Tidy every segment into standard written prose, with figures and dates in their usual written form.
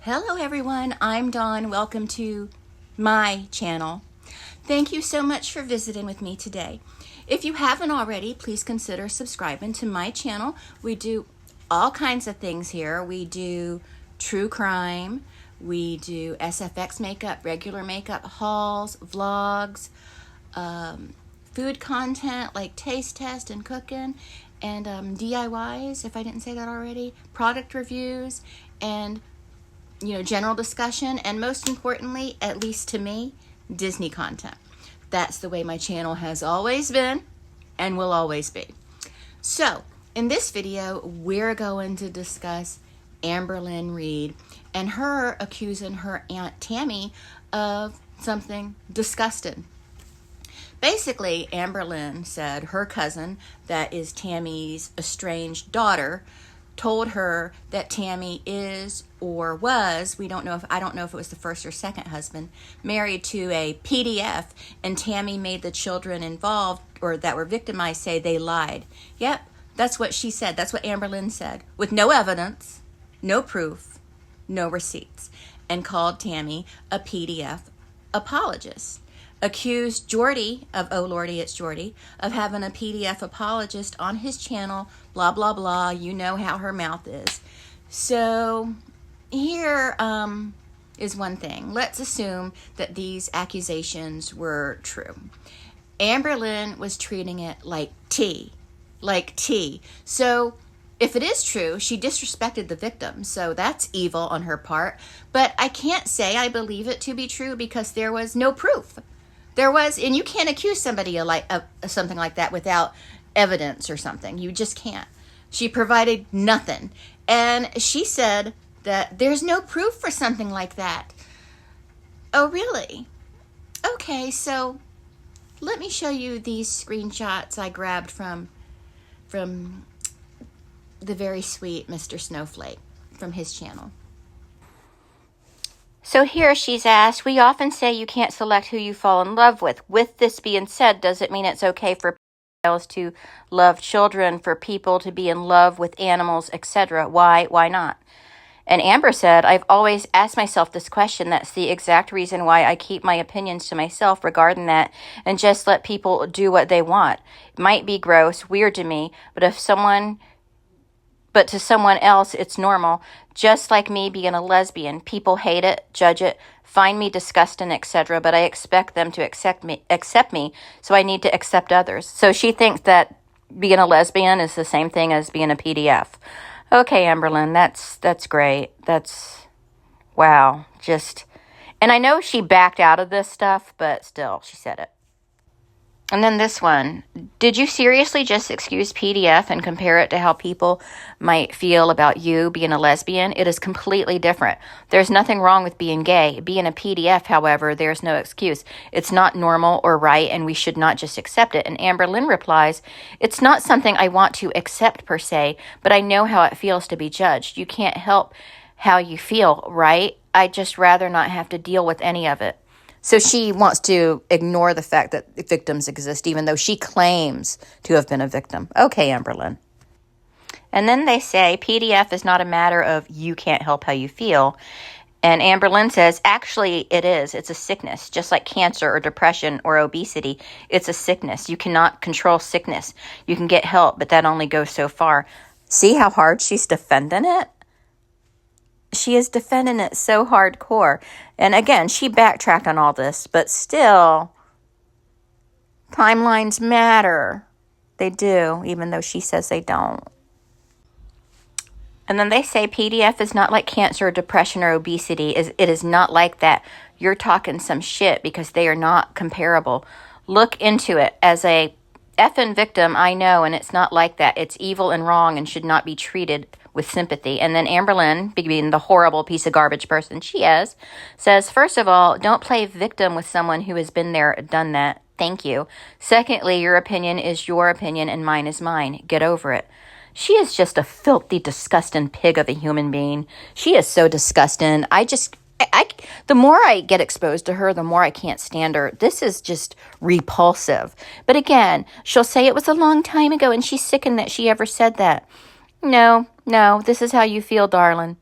Hello everyone, I'm Dawn. Welcome to my channel. Thank you so much for visiting with me today. If you haven't already, please consider subscribing to my channel. We do all kinds of things here. We do true crime, we do SFX makeup, regular makeup, hauls, vlogs, food content like taste test and cooking, and DIYs, if I didn't say that already, product reviews, and general discussion, and most importantly, at least to me, Disney content. That's the way my channel has always been and will always be. So, in this video, we're going to discuss Amberlynn Reid and her accusing her Aunt Tammy of something disgusting. Basically, Amberlynn said her cousin, that is Tammy's estranged daughter, told her that Tammy is or was, I don't know if it was the first or second husband, married to a PDF, and Tammy made the children involved or that were victimized say they lied. Yep, that's what she said. That's what Amberlynn said, with no evidence, no proof, no receipts, and called Tammy a PDF apologist. Accused Jordy of, oh lordy, it's Jordy, of having a PDF apologist on his channel, blah, blah, blah. You know how her mouth is. So here is one thing. Let's assume that these accusations were true. Amberlynn was treating it like tea. So if it is true, she disrespected the victim, so that's evil on her part. But I can't say I believe it to be true because there was no proof. And you can't accuse somebody of something like that without evidence or something. You just can't. She provided nothing. And she said that there's no proof for something like that. Oh, really? Okay, so let me show you these screenshots I grabbed from the very sweet Mr. Snowflake from his channel. So here she's asked, we often say you can't select who you fall in love with. With this being said, does it mean it's okay for pedophiles to love children, for people to be in love with animals, etc.? Why not? And Amber said, I've always asked myself this question. That's the exact reason why I keep my opinions to myself regarding that and just let people do what they want. It might be gross, weird to me, but to someone else, it's normal. Just like me being a lesbian. People hate it, judge it, find me disgusting, etc. But I expect them to accept me, so I need to accept others. So she thinks that being a lesbian is the same thing as being a PDF. Okay, Amberlynn, that's great. Wow. And I know she backed out of this stuff, but still, she said it. And then this one, did you seriously just excuse PDF and compare it to how people might feel about you being a lesbian? It is completely different. There's nothing wrong with being gay. Being a PDF, however, there's no excuse. It's not normal or right, and we should not just accept it. And Amberlynn replies, it's not something I want to accept per se, but I know how it feels to be judged. You can't help how you feel, right? I'd just rather not have to deal with any of it. So she wants to ignore the fact that victims exist, even though she claims to have been a victim. Okay, Amberlynn. And then they say PDF is not a matter of you can't help how you feel. And Amberlynn says, actually, it is. It's a sickness, just like cancer or depression or obesity. It's a sickness. You cannot control sickness. You can get help, but that only goes so far. See how hard she's defending it? She is defending it so hardcore. And again, she backtracked on all this, but still, timelines matter. They do, even though she says they don't. And then they say PDF is not like cancer, depression, or obesity. It is not like that. You're talking some shit because they are not comparable. Look into it. As a effing victim, I know, and it's not like that. It's evil and wrong and should not be treated with sympathy. And then Amberlynn, being the horrible piece of garbage person she is, says, first of all, don't play victim with someone who has been there, done that. Thank you. Secondly, your opinion is your opinion and mine is mine. Get over it. She is just a filthy, disgusting pig of a human being. She is so disgusting. The more I get exposed to her, the more I can't stand her. This is just repulsive. But again, she'll say it was a long time ago and she's sickened that she ever said that. No, this is how you feel, darling.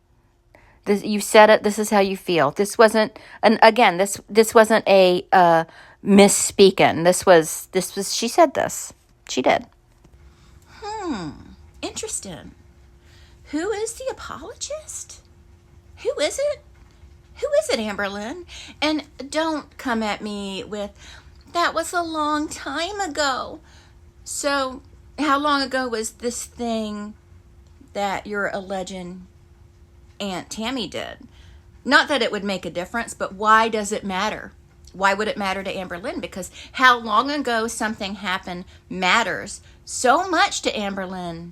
You said it. This is how you feel. This wasn't, and again, this wasn't a misspeaking. This was. She said this. She did. Interesting. Who is the apologist? Who is it? Who is it, Amberlynn? And don't come at me with, that was a long time ago. So, how long ago was this thing that you're alleging Aunt Tammy did? Not that it would make a difference, but why does it matter? Why would it matter to Amberlynn? Because how long ago something happened matters so much to Amberlynn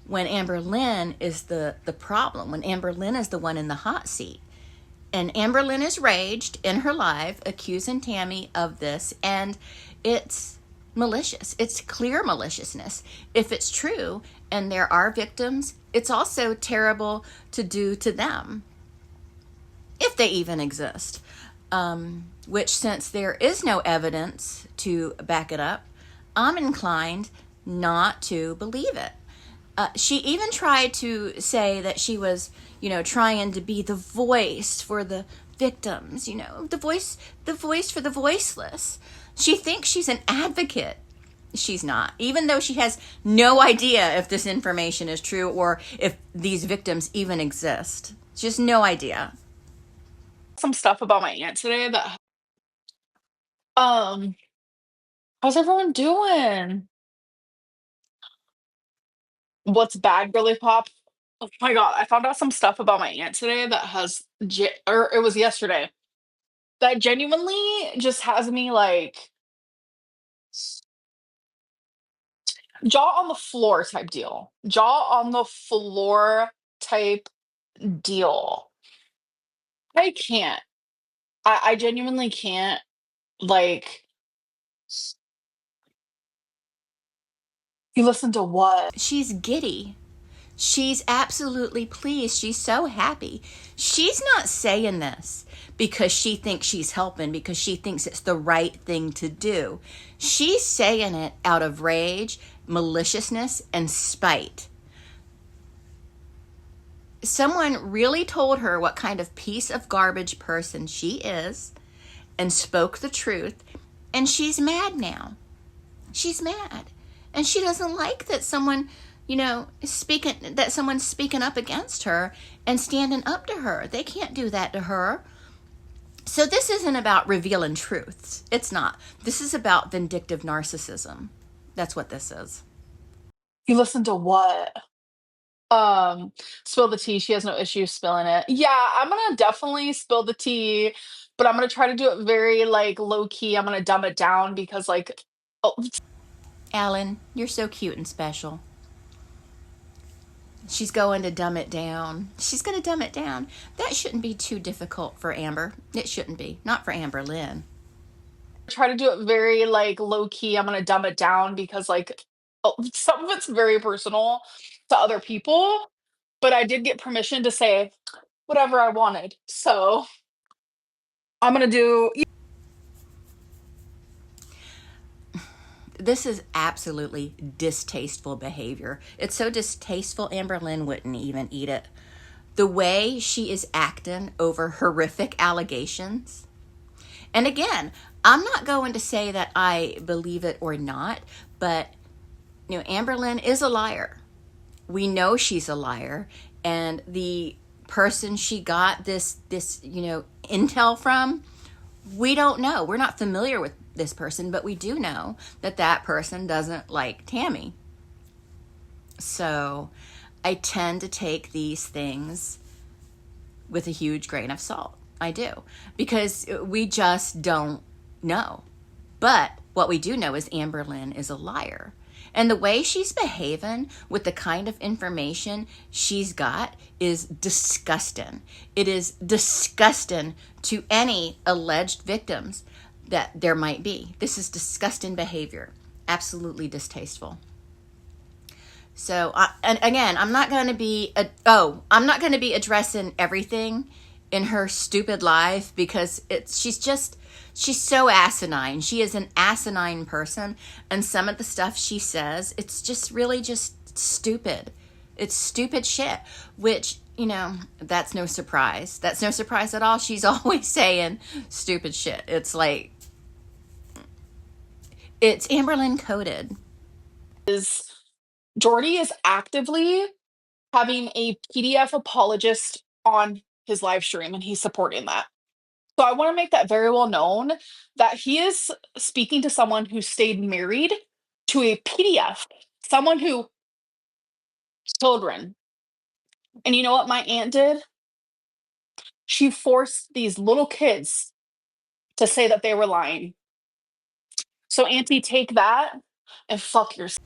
when Amberlynn is the problem, when Amberlynn is the one in the hot seat. And Amberlynn is raged in her live, accusing Tammy of this, and it's malicious. It's clear maliciousness. If it's true and there are victims, it's also terrible to do to them, if they even exist. Which, since there is no evidence to back it up, I'm inclined not to believe it. She even tried to say that she was, trying to be the voice for the victims, the voice for the voiceless. She thinks she's an advocate. She's not, even though she has no idea if this information is true or if these victims even exist. She has no idea. Some stuff about my aunt today that um how's everyone doing? What's bad, girly pop? Oh my god, I found out some stuff about my aunt today that or it was yesterday, that genuinely just has me like jaw on the floor type deal. Jaw on the floor type deal. I can't. I genuinely can't. Like, you listen to what? She's giddy. She's absolutely pleased. She's so happy. She's not saying this because she thinks she's helping, because she thinks it's the right thing to do. She's saying it out of rage, maliciousness, and spite. Someone really told her what kind of piece of garbage person she is and spoke the truth, and she's mad now. She's mad. And she doesn't like that someone, someone's speaking up against her and standing up to her. They can't do that to her. So this isn't about revealing truths. It's not. This is about vindictive narcissism. That's what this is. You listen to what? Spill the tea. She has no issue spilling it. Yeah, I'm gonna definitely spill the tea, but I'm gonna try to do it very like low key. I'm gonna dumb it down because oh, Alan, you're so cute and special. She's going to dumb it down. She's going to dumb it down. That shouldn't be too difficult for Amber. It shouldn't be. Not for Amberlynn. try to do it very like low key. I'm gonna dumb it down because some of it's very personal to other people, but I did get permission to say whatever I wanted. So I'm gonna do. This is absolutely distasteful behavior. It's so distasteful, Amberlynn wouldn't even eat it. The way she is acting over horrific allegations. And again, I'm not going to say that I believe it or not, but Amberlynn is a liar. We know she's a liar, and the person she got this intel from, we don't know. We're not familiar with this person, but we do know that that person doesn't like Tammy. So I tend to take these things with a huge grain of salt. I do, because we just don't know. But what we do know is Amberlynn is a liar. And the way she's behaving with the kind of information she's got is disgusting. It is disgusting to any alleged victims that there might be. This is disgusting behavior. Absolutely distasteful. So, and again, I'm not going to be addressing everything in her stupid life, because she's so asinine. She is an asinine person, and some of the stuff she says, it's just really just stupid. It's stupid shit, which, that's no surprise. That's no surprise at all. She's always saying stupid shit. It's like, it's Amberlynn coded. Jordy is actively having a PDF apologist on his live stream, and he's supporting that. So I want to make that very well known that he is speaking to someone who stayed married to a PDF, someone who children. And you know what my aunt did? She forced these little kids to say that they were lying. So Auntie, take that and fuck yourself.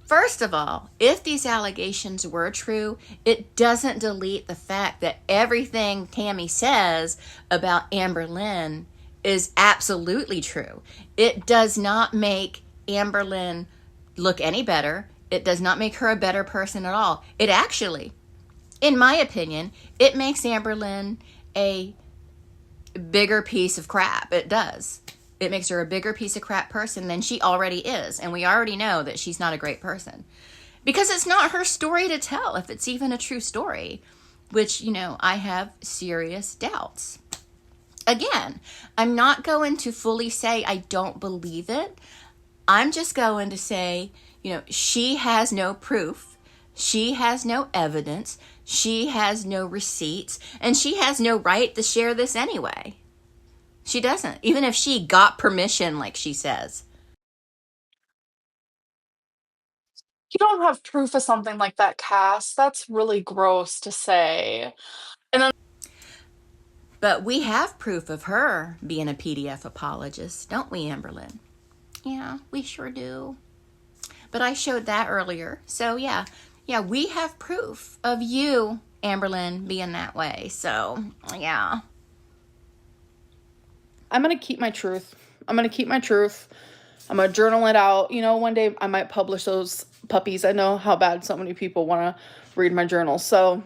First of all, if these allegations were true, it doesn't delete the fact that everything Tammy says about Amberlynn is absolutely true. It does not make Amberlynn look any better. It does not make her a better person at all. It actually, in my opinion, it makes Amberlynn a bigger piece of crap. It does. It makes her a bigger piece of crap person than she already is. And we already know that she's not a great person. Because it's not her story to tell, if it's even a true story. Which, I have serious doubts. Again, I'm not going to fully say I don't believe it. I'm just going to say, she has no proof. She has no evidence. She has no receipts. And she has no right to share this anyway. She doesn't, even if she got permission, like she says. You don't have proof of something like that, Cass. That's really gross to say. But we have proof of her being a PDF apologist, don't we, Amberlynn? Yeah, we sure do. But I showed that earlier. So yeah, we have proof of you, Amberlynn, being that way. So, yeah. I'm going to keep my truth. I'm going to journal it out. One day I might publish those puppies. I know how bad so many people want to read my journal. So.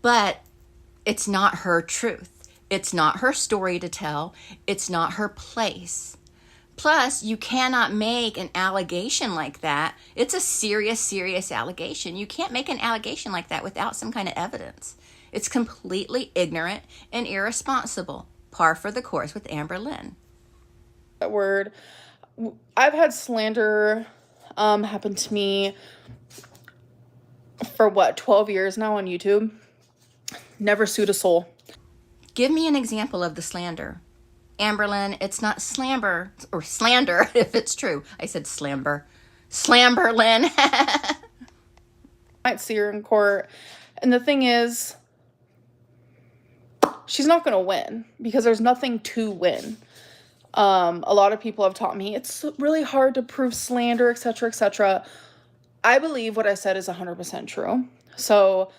But it's not her truth. It's not her story to tell. It's not her place. Plus, you cannot make an allegation like that. It's a serious, serious allegation. You can't make an allegation like that without some kind of evidence. It's completely ignorant and irresponsible. Par for the course with Amberlynn. That word. I've had slander happen to me for 12 years now on YouTube. Never sued a soul. Give me an example of the slander. Amberlynn, it's not slander if it's true. I said slamber. Slamberlynn. Might see her in court. And the thing is, she's not going to win because there's nothing to win. A lot of people have taught me it's really hard to prove slander, etc., etc. I believe what I said is 100% true. So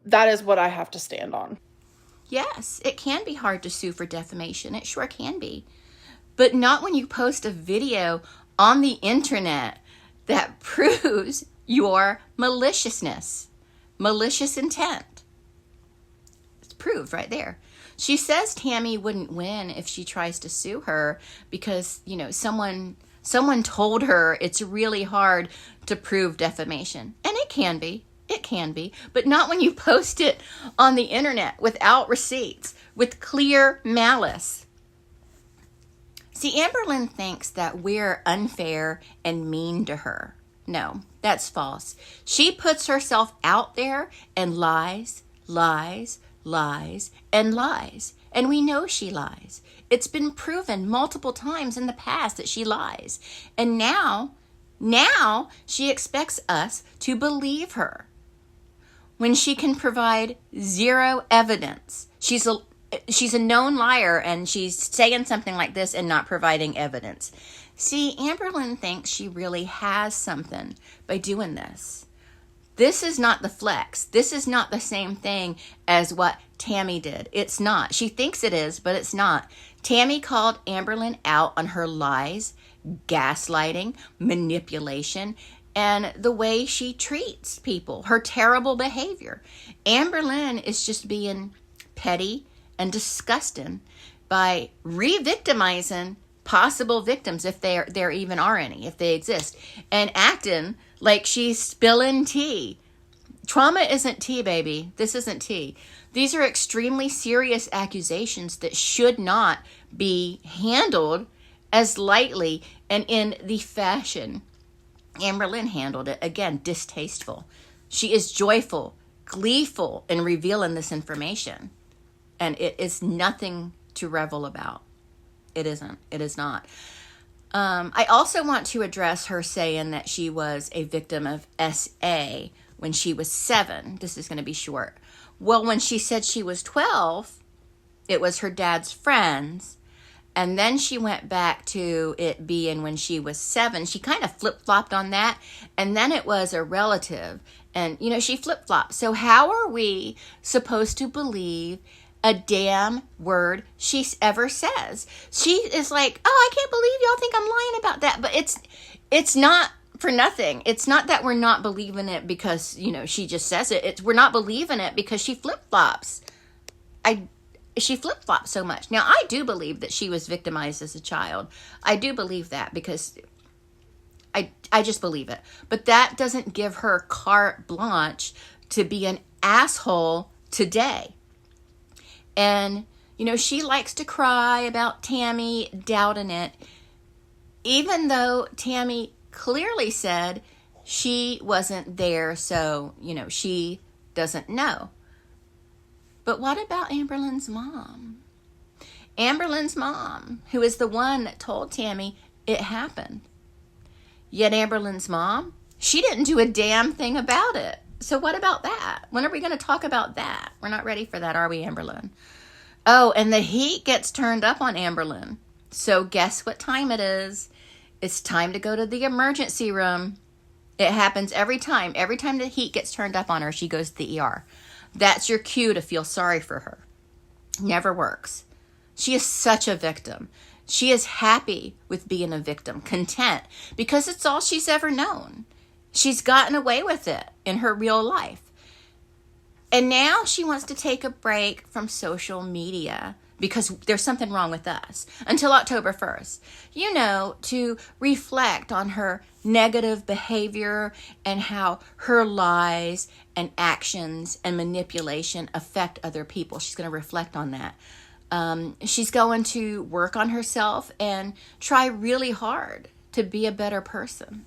that is what I have to stand on. Yes, it can be hard to sue for defamation. It sure can be. But not when you post a video on the internet that proves your maliciousness, malicious intent. It's proved right there. She says Tammy wouldn't win if she tries to sue her because, someone told her it's really hard to prove defamation. And it can be. It can be. But not when you post it on the internet without receipts, with clear malice. See, Amberlynn thinks that we're unfair and mean to her. No, that's false. She puts herself out there and lies, and lies. And we know she lies. It's been proven multiple times in the past that she lies. And now she expects us to believe her when she can provide zero evidence. She's a known liar, and she's saying something like this and not providing evidence. See, Amberlynn thinks she really has something by doing this. This is not the flex. This is not the same thing as what Tammy did. It's not. She thinks it is, but it's not. Tammy called Amberlynn out on her lies, gaslighting, manipulation, and the way she treats people, her terrible behavior. Amberlynn is just being petty and disgusting by re-victimizing possible victims, if there even are any, if they exist, and acting like she's spilling tea. Trauma isn't tea, baby. This isn't tea. These are extremely serious accusations that should not be handled as lightly and in the fashion Amberlynn handled it. Again, distasteful. She is joyful, gleeful in revealing this information. And it is nothing to revel about. It isn't. It is not. I also want to address her saying that she was a victim of SA when she was 7. This is going to be short. Well, when she said she was 12, it was her dad's friends. And then she went back to it being when she was 7. She kind of flip-flopped on that. And then it was a relative. And, she flip-flopped. So how are we supposed to believe a damn word she ever says? She is like, oh, I can't believe y'all think I'm lying about that. But it's not for nothing. It's not that we're not believing it because, she just says it. We're not believing it because she flip-flops. She flip-flops so much. Now, I do believe that she was victimized as a child. I do believe that because I just believe it. But that doesn't give her carte blanche to be an asshole today. And, she likes to cry about Tammy doubting it, even though Tammy clearly said she wasn't there, so, she doesn't know. But what about Amberlynn's mom? Amberlynn's mom, who is the one that told Tammy it happened. Yet Amberlynn's mom, she didn't do a damn thing about it. So what about that? When are we going to talk about that? We're not ready for that, are we, Amberlynn? Oh, and the heat gets turned up on Amberlynn. So guess what time it is? It's time to go to the emergency room. It happens every time. Every time the heat gets turned up on her, she goes to the ER. That's your cue to feel sorry for her. Never works. She is such a victim. She is happy with being a victim, content, because it's all she's ever known. She's gotten away with it in her real life. And now she wants to take a break from social media because there's something wrong with us until October 1st, to reflect on her negative behavior and how her lies and actions and manipulation affect other people. She's going to reflect on that. She's going to work on herself and try really hard to be a better person.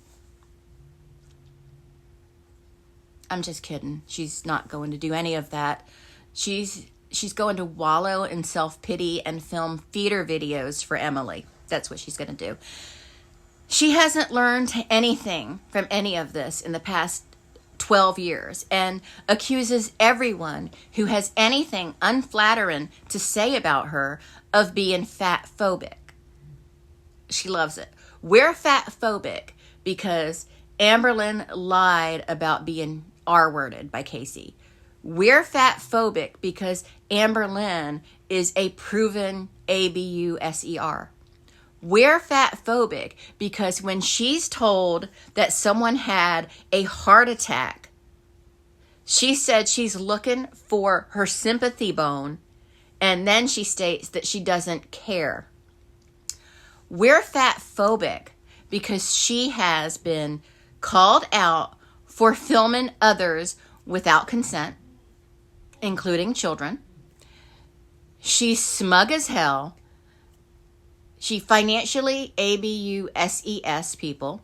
I'm just kidding. She's not going to do any of that. She's going to wallow in self-pity and film feeder videos for Emily. That's what she's going to do. She hasn't learned anything from any of this in the past 12 years and accuses everyone who has anything unflattering to say about her of being fat phobic. She loves it. We're fat phobic because Amberlynn lied about being R-worded by Casey. We're fat phobic because Amberlynn is a proven ABUSER. We're fat phobic because when she's told that someone had a heart attack, she said she's looking for her sympathy bone, and then she states that she doesn't care. We're fat phobic because she has been called out for filming others without consent, including children. She's smug as hell. She financially ABUSES people.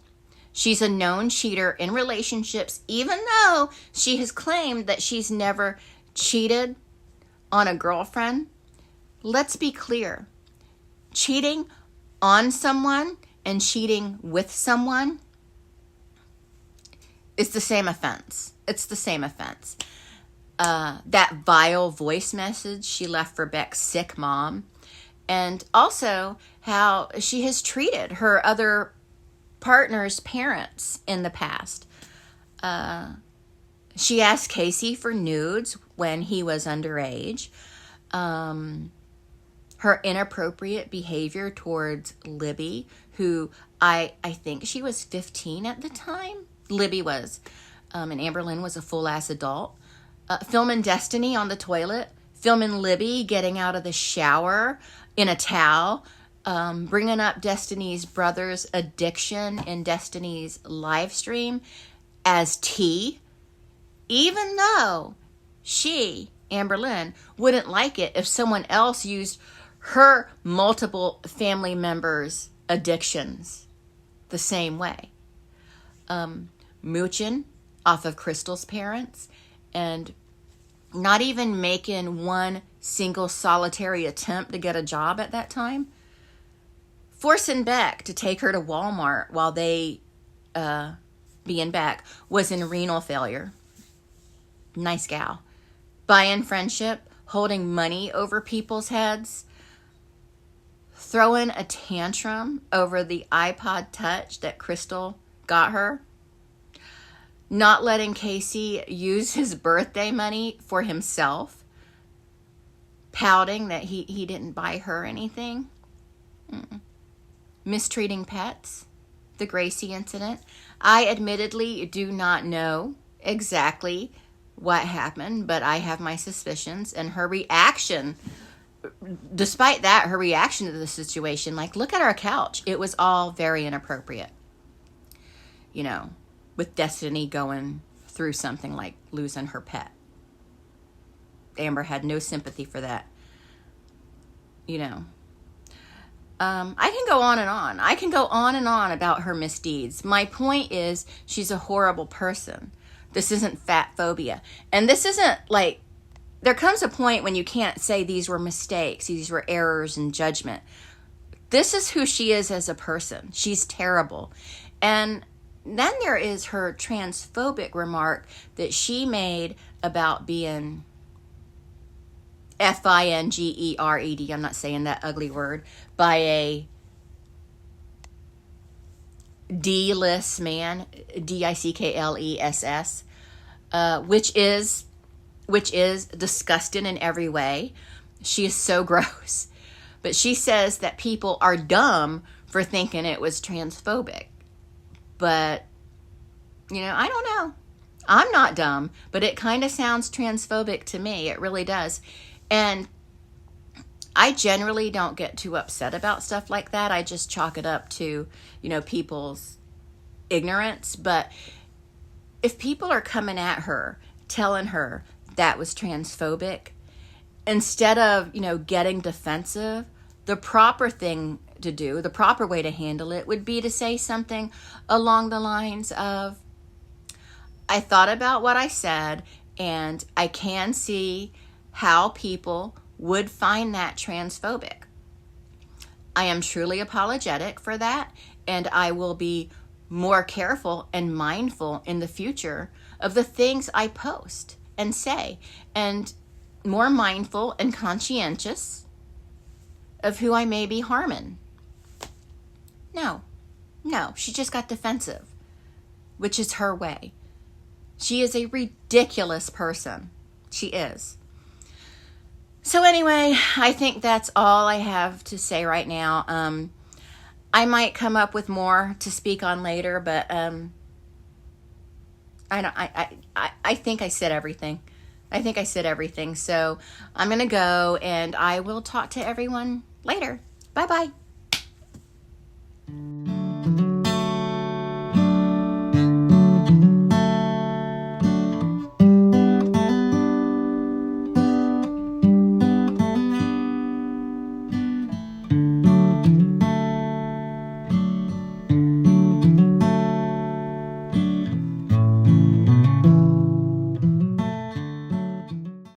She's a known cheater in relationships, even though she has claimed that she's never cheated on a girlfriend. Let's be clear. Cheating on someone and cheating with someone is the same offense. It's the same offense. That vile voice message she left for Beck's sick mom, and also how she has treated her other partner's parents in the past. She asked Casey for nudes when he was underage. Her inappropriate behavior towards Libby, who I think she was 15 at the time. Libby was. And Amberlynn was a full-ass adult. Filming Destiny on the toilet. Filming Libby getting out of the shower in a towel. bringing up Destiny's brother's addiction in Destiny's live stream as tea, even though she, Amberlynn, wouldn't like it if someone else used her multiple family members' addictions the same way. Mooching off of Crystal's parents and not even making one single solitary attempt to get a job at that time. Forcing Beck to take her to Walmart while they, being Beck, was in renal failure. Nice gal. Buying friendship, holding money over people's heads, throwing a tantrum over the iPod Touch that Crystal got her, not letting Casey use his birthday money for himself, pouting that he didn't buy her anything, mistreating pets, the Gracie incident. I admittedly do not know exactly what happened, but I have my suspicions, and her reaction, despite that, her reaction to the situation, like, look at our couch. It was all very inappropriate. You know, with Destiny going through something like losing her pet. Amber had no sympathy for that. You know. I can go on and on. I can go on and on about her misdeeds. My point is, she's a horrible person. This isn't fat phobia. And this isn't like, there comes a point when you can't say these were mistakes, these were errors in judgment. This is who she is as a person. She's terrible. And then there is her transphobic remark that she made about being Fingered, I'm not saying that ugly word, by a D-list man, Dickless, which is disgusting in every way. She is so gross. But she says that people are dumb for thinking it was transphobic. But, you know, I don't know. I'm not dumb, but it kind of sounds transphobic to me. It really does. And I generally don't get too upset about stuff like that. I just chalk it up to, you know, people's ignorance. But if people are coming at her, telling her that was transphobic, instead of, you know, getting defensive, the proper thing to do, the proper way to handle it would be to say something along the lines of, I thought about what I said, and I can see how people would find that transphobic. I am truly apologetic for that, and I will be more careful and mindful in the future of the things I post and say, and more mindful and conscientious of who I may be harming. No, she just got defensive, which is her way. She is a ridiculous person. She is. So anyway, I think that's all I have to say right now. I might come up with more to speak on later, but I think I said everything. So I'm going to go, and I will talk to everyone later. Bye-bye.